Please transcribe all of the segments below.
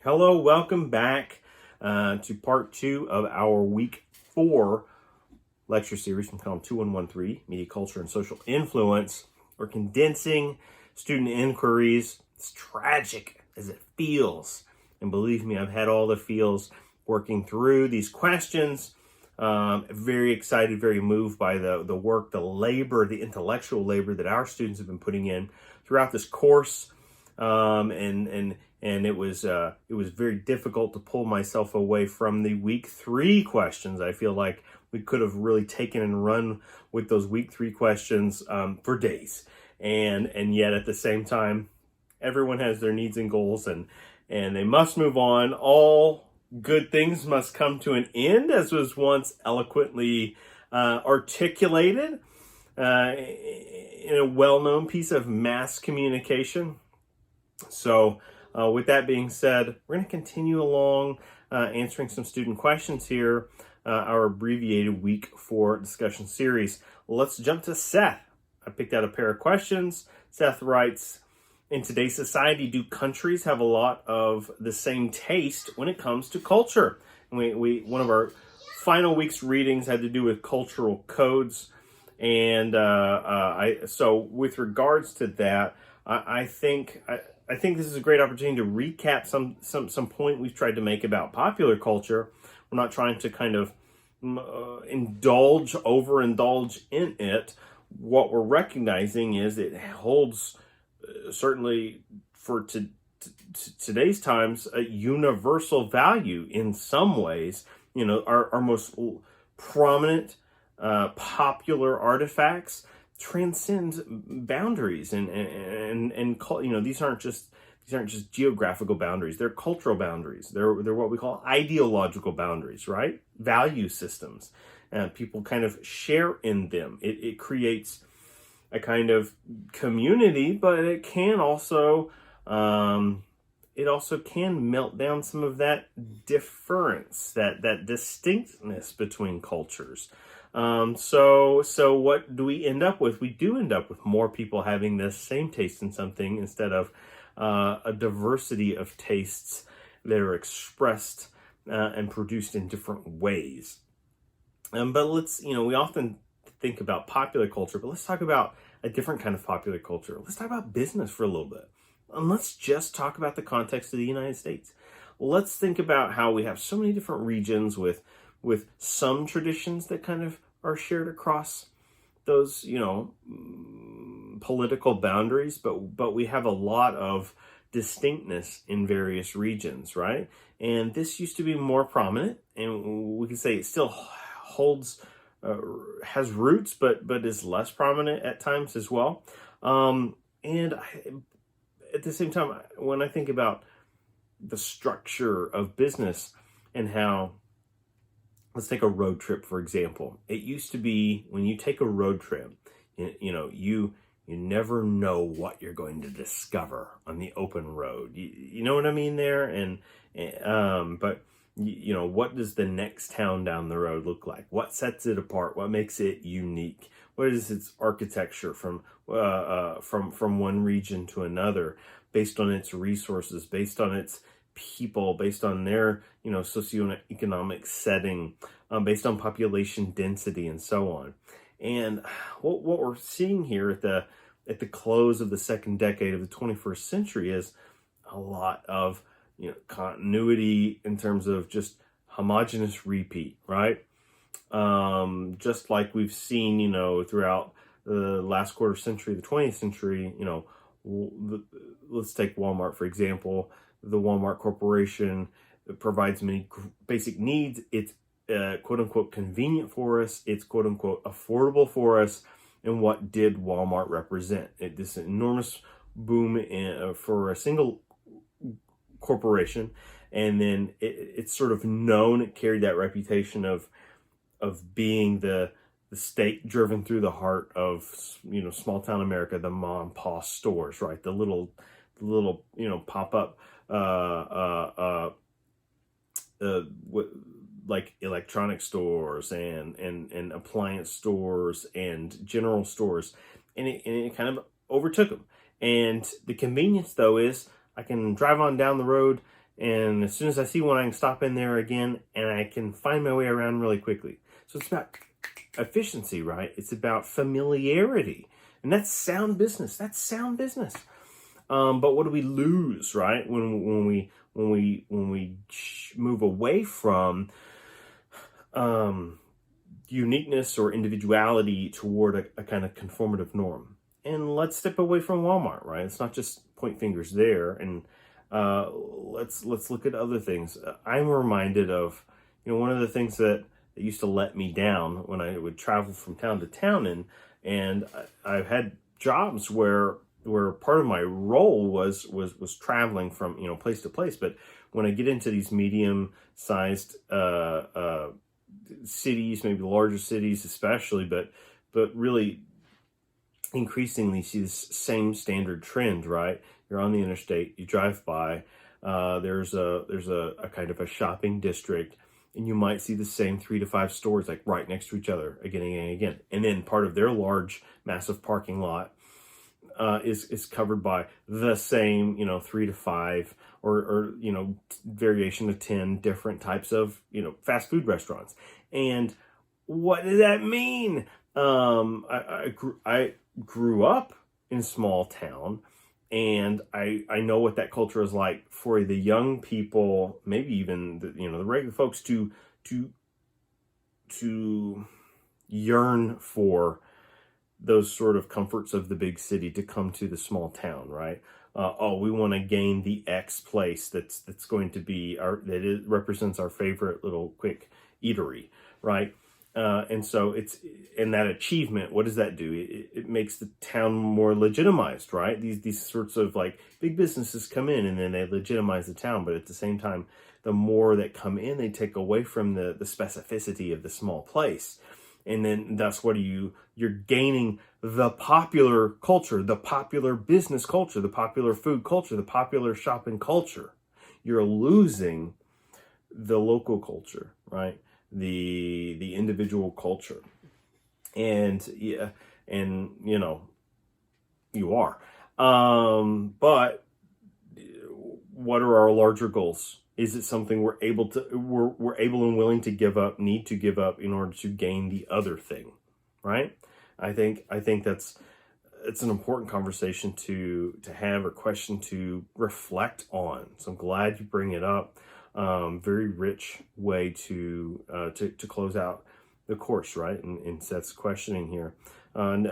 Hello, welcome back to part 2 of our week 4 lecture series from column 2113, Media Culture and Social Influence. We're condensing student inquiries. It's tragic as it feels. And believe me, I've had all the feels working through these questions. Very excited, very moved by the work, the labor, the intellectual labor that our students have been putting in throughout this course. And it was very difficult to pull myself away from the week 3 questions. I feel like we could have really taken and run with those week 3 questions for days, and yet at the same time, everyone has their needs and goals, and they must move on. All good things must come to an end, as was once eloquently articulated in a well-known piece of mass communication. So with that being said, we're going to continue along answering some student questions here, our abbreviated week 4 discussion series. Let's jump to Seth. I picked out a pair of questions. Seth writes, in today's society, do countries have a lot of the same taste when it comes to culture? And one of our final week's readings had to do with cultural codes. And so with regards to that, I think this is a great opportunity to recap some point we've tried to make about popular culture. We're not trying to kind of overindulge in it. What we're recognizing is it holds, certainly for today's times, a universal value in some ways. You know, our most prominent popular artifacts transcend boundaries, and you know, these aren't just geographical boundaries. They're cultural boundaries. They're what we call ideological boundaries, right? Value systems, and people kind of share in them. It creates a kind of community, but it can also can melt down some of that difference, that distinctness between cultures. So what do we end up with? We do end up with more people having the same taste in something instead of a diversity of tastes that are expressed and produced in different ways. But we often think about popular culture, but let's talk about a different kind of popular culture. Let's talk about business for a little bit. And let's just talk about the context of the United States. Let's think about how we have so many different regions with some traditions that kind of are shared across those, political boundaries, but we have a lot of distinctness in various regions, right? And this used to be more prominent, and we can say it still holds, has roots, but is less prominent at times as well. At the same time, when I think about the structure of business and how, let's take a road trip, for example. It used to be when you take a road trip, you never know what you're going to discover on the open road. You know what I mean there? But what does the next town down the road look like? What sets it apart? What makes it unique? What is its architecture from one region to another, based on its resources, based on its people, based on their socioeconomic setting, based on population density, and so on. And what we're seeing here at the close of the second decade of the 21st century is a lot of continuity in terms of just homogeneous repeat, right? Just like we've seen throughout the last quarter century, the 20th century. Let's take Walmart for example. The Walmart Corporation provides many basic needs. It's quote unquote convenient for us. It's quote unquote affordable for us. And what did Walmart represent? This enormous boom for a single corporation, and then it's sort of known. It carried that reputation of being the stake driven through the heart of small town America, the mom and pop stores, right? The little pop up like electronic stores and appliance stores and general stores, and it kind of overtook them. And the convenience though is I can drive on down the road And as soon as I see one, I can stop in there again, and I can find my way around really quickly. So it's about efficiency, right? It's about familiarity. And that's sound business. That's sound business. But what do we lose, right? When we move away from uniqueness or individuality toward a kind of conformative norm. And let's step away from Walmart, right? It's not just point fingers there. And let's look at other things. I'm reminded of, one of the things that used to let me down when I would travel from town to town, and I've had jobs where part of my role was traveling from place to place. But when I get into these medium-sized cities, maybe larger cities especially, but really increasingly see this same standard trend, right? You're on the interstate, you drive by, there's a kind of a shopping district, and you might see the same 3 to 5 stores like right next to each other again and again and again. And then part of their large, massive parking lot is covered by the same, 3 to 5 or variation of 10 different types of, fast food restaurants. And what does that mean? I grew up in a small town, and I know what that culture is like for the young people, maybe even the regular folks to yearn for those sort of comforts of the big city to come to the small town, right? We want to gain the X place that's going to be represents our favorite little quick eatery, right? And so and that achievement, what does that do? It makes the town more legitimized, right? These sorts of like big businesses come in and then they legitimize the town, but at the same time, the more that come in, they take away from the specificity of the small place. And then thus you're gaining the popular culture, the popular business culture, the popular food culture, the popular shopping culture. You're losing the local culture, right? The individual culture. And you are. But what are our larger goals? Is it something we're able and willing to give up, need to give up in order to gain the other thing, right? I think it's an important conversation to have, or question to reflect on. So I'm glad you bring it up. Very rich way to close out the course, right? And Seth's questioning here.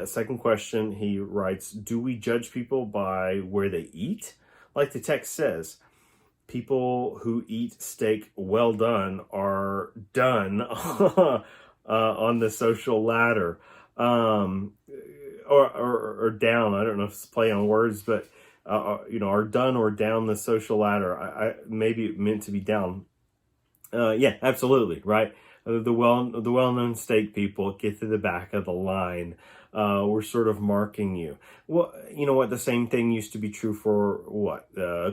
Second question, he writes, do we judge people by where they eat? Like the text says, people who eat steak well done are done on the social ladder, or down. I don't know if it's a play on words, but are done or down the social ladder. I maybe it meant to be down. Yeah, absolutely, right. The well-known steak people get to the back of the line. We're sort of marking you. Well, you know what? The same thing used to be true for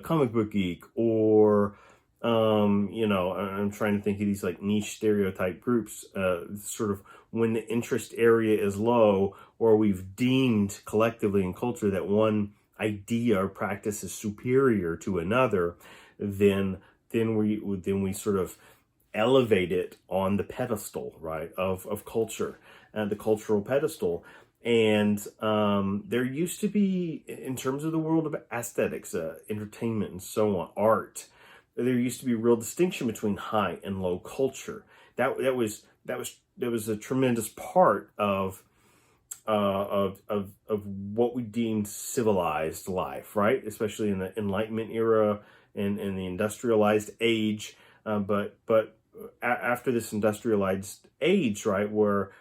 Comic Book Geek, or I'm trying to think of these like niche stereotype groups. Sort of when the interest area is low, or we've deemed collectively in culture that one idea or practice is superior to another, then we sort of elevate it on the pedestal, right, of culture, the cultural pedestal. And there used to be, in terms of the world of aesthetics, entertainment, and so on, art, there used to be a real distinction between high and low culture. That was a tremendous part of what we deemed civilized life, right? Especially in the Enlightenment era and the industrialized age. But after this industrialized age, right, where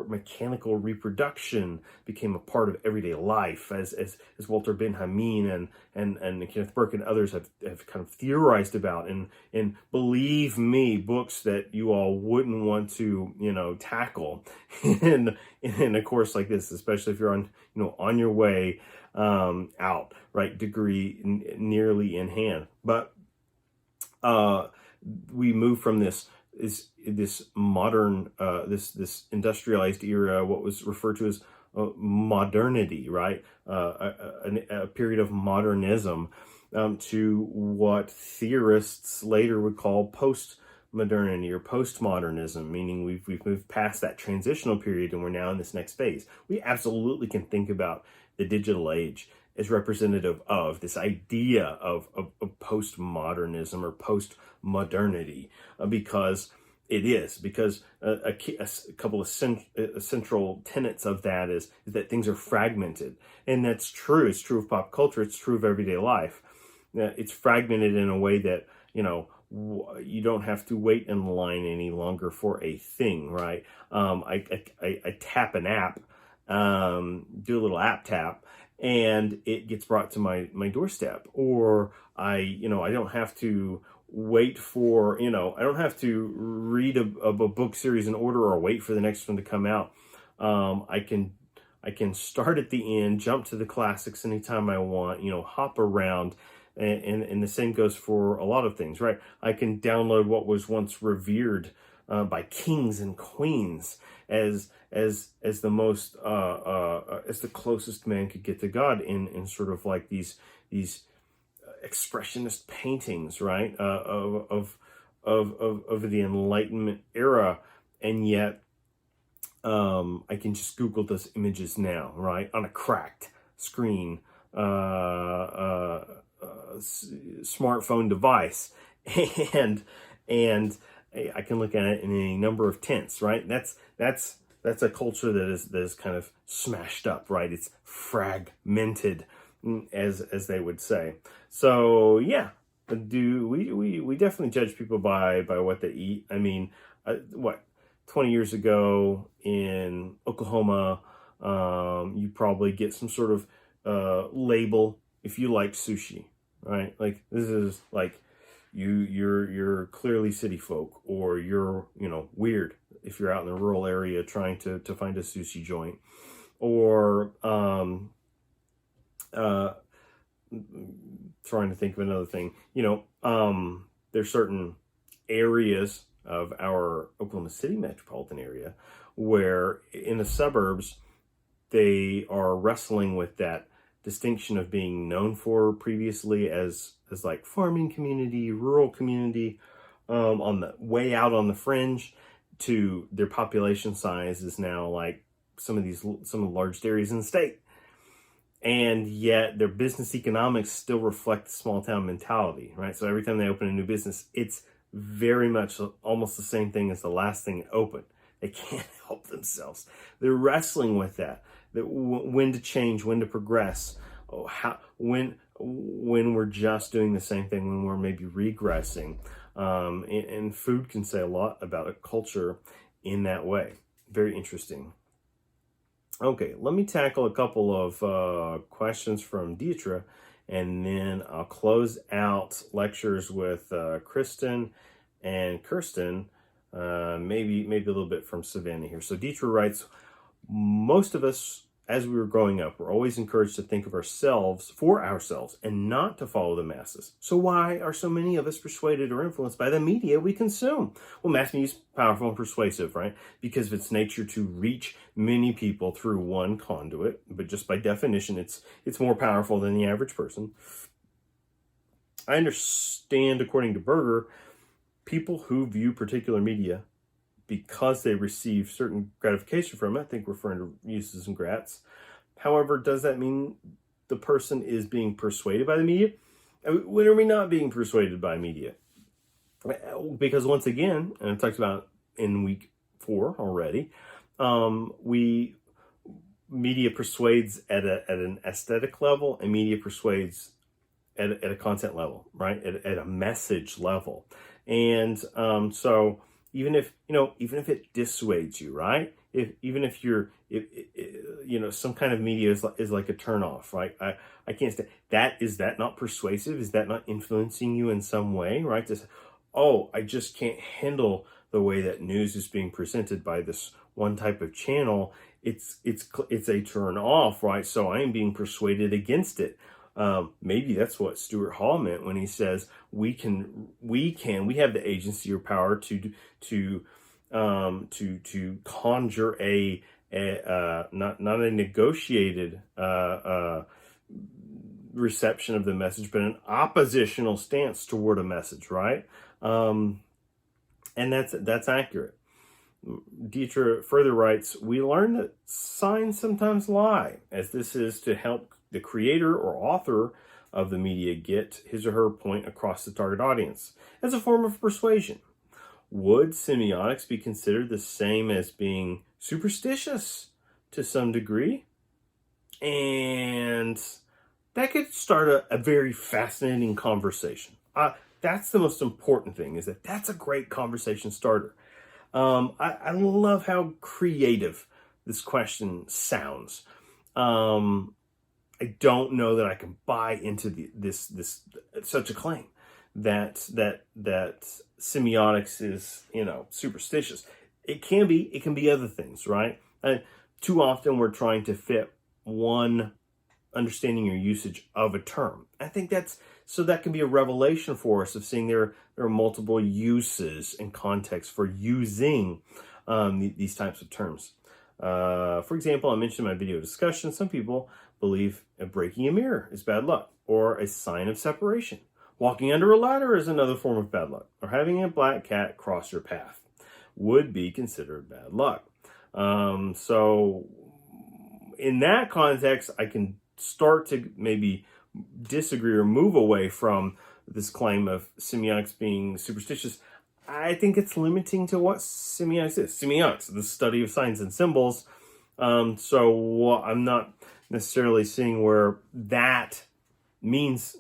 mechanical reproduction became a part of everyday life, as Walter Benjamin and Kenneth Burke and others have kind of theorized about, and believe me, books that you all wouldn't want to tackle in a course like this, especially if you're on your way out, right, degree nearly in hand. But we move from this modern, this industrialized era, what was referred to as modernity, right? A period of modernism, to what theorists later would call postmodernity or postmodernism, meaning we've moved past that transitional period and we're now in this next phase. We absolutely can think about the digital age as representative of this idea of postmodernism or postmodernity, because a couple of central tenets of that is that things are fragmented. And that's true. It's true of pop culture. It's true of everyday life. It's fragmented in a way that, you don't have to wait in line any longer for a thing, right? I tap an app, do a little app tap, and it gets brought to my doorstep. Or I don't have to wait for, I don't have to read a book series in order or wait for the next one to come out. I can start at the end, jump to the classics anytime I want, hop around. And the same goes for a lot of things, right? I can download what was once revered by kings and queens as the most as the closest man could get to God in sort of like these expressionist paintings, right? Of the Enlightenment era, and yet I can just Google those images now, right, on a cracked screen. Smartphone device, and I can look at it in a number of tints, right? That's a culture that is kind of smashed up, right? It's fragmented, as they would say. So yeah, we definitely judge people by what they eat. I mean, 20 years ago in Oklahoma, you probably get some sort of label if you like sushi, right? Like, this is like you're clearly city folk, or you're weird if you're out in the rural area trying to find a sushi joint, or trying to think of another thing. There's certain areas of our Oklahoma City metropolitan area where in the suburbs they are wrestling with that distinction of being known for previously as like farming community, rural community, on the way out on the fringe, to their population size is now like some of the largest areas in the state. And yet their business economics still reflect the small town mentality, right? So every time they open a new business, it's very much almost the same thing as the last thing it opened. They can't help themselves. They're wrestling with that when to change, when to progress, when we're just doing the same thing, when we're maybe regressing. And food can say a lot about a culture in that way. Very interesting. Okay, let me tackle a couple of questions from Dietra, and then I'll close out lectures with Kristen and Kirsten, maybe a little bit from Savannah here. So Dietra writes, most of us, as we were growing up, were always encouraged to think of ourselves for ourselves and not to follow the masses. So why are so many of us persuaded or influenced by the media we consume? Well, mass media is powerful and persuasive, right? Because of its nature to reach many people through one conduit, but just by definition, it's more powerful than the average person. I understand, according to Berger, people who view particular media because they receive certain gratification from it, I think referring to uses and grats. However, does that mean the person is being persuaded by the media? When are we not being persuaded by media? Because once again, and I talked about in week 4 already, media persuades at an aesthetic level, and media persuades at a content level, right? At a message level. And so even if it dissuades you, right? Even if some kind of media is like a turnoff, right? I can't say that. Is that not persuasive? Is that not influencing you in some way, right? I just can't handle the way that news is being presented by this one type of channel. It's a turn off, right? So I am being persuaded against it. Maybe that's what Stuart Hall meant when he says we have the agency or power to conjure not a negotiated reception of the message, but an oppositional stance toward a message, right? And that's accurate. Dietrich further writes, we learn that signs sometimes lie, as this is to help the creator or author of the media get his or her point across the target audience as a form of persuasion. Would semiotics be considered the same as being superstitious to some degree? And that could start a very fascinating conversation. That's the most important thing, is that that's a great conversation starter. I love how creative this question sounds. I don't know that I can buy into this such a claim that semiotics is, superstitious. It can be other things, right? Too often we're trying to fit one understanding or usage of a term. I think that can be a revelation for us of seeing there are multiple uses and contexts for using these types of terms. For example, I mentioned in my video discussion, some people believe breaking a mirror is bad luck, or a sign of separation. Walking under a ladder is another form of bad luck, or having a black cat cross your path would be considered bad luck. So in that context, I can start to maybe disagree or move away from this claim of semiotics being superstitious. I think it's limiting to what semiotics is. Semiotics, the study of signs and symbols. So I'm not necessarily seeing where that means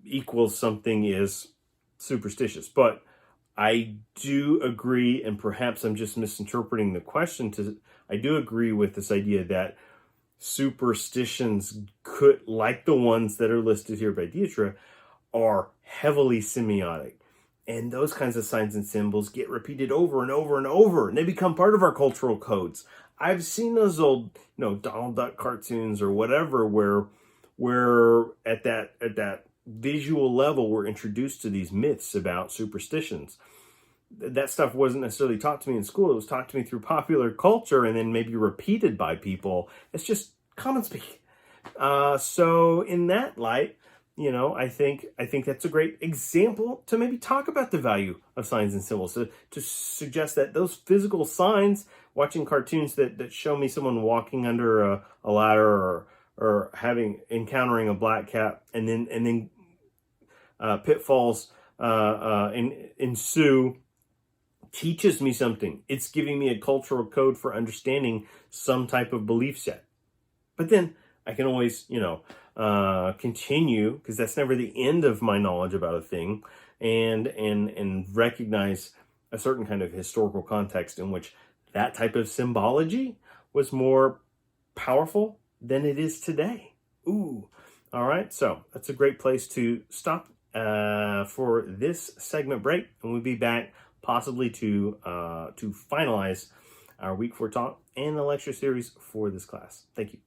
equals something is superstitious. But I do agree, and perhaps I'm just misinterpreting the question, I do agree with this idea that superstitions could, like the ones that are listed here by Dietrich, are heavily semiotic. And those kinds of signs and symbols get repeated over and over and over, and they become part of our cultural codes. I've seen those old, Donald Duck cartoons or whatever, where at that visual level we're introduced to these myths about superstitions. That stuff wasn't necessarily taught to me in school. It was taught to me through popular culture and then maybe repeated by people. It's just common speak. So in that light, I think that's a great example to maybe talk about the value of signs and symbols, to suggest that those physical signs, watching cartoons that show me someone walking under a ladder or encountering a black cat, and then pitfalls ensue, teaches me something. It's giving me a cultural code for understanding some type of belief set. But then I can always, continue, because that's never the end of my knowledge about a thing, and recognize a certain kind of historical context in which that type of symbology was more powerful than it is today. Ooh. All right. So that's a great place to stop for this segment break, and we'll be back possibly to finalize our week 4 talk and the lecture series for this class. Thank you.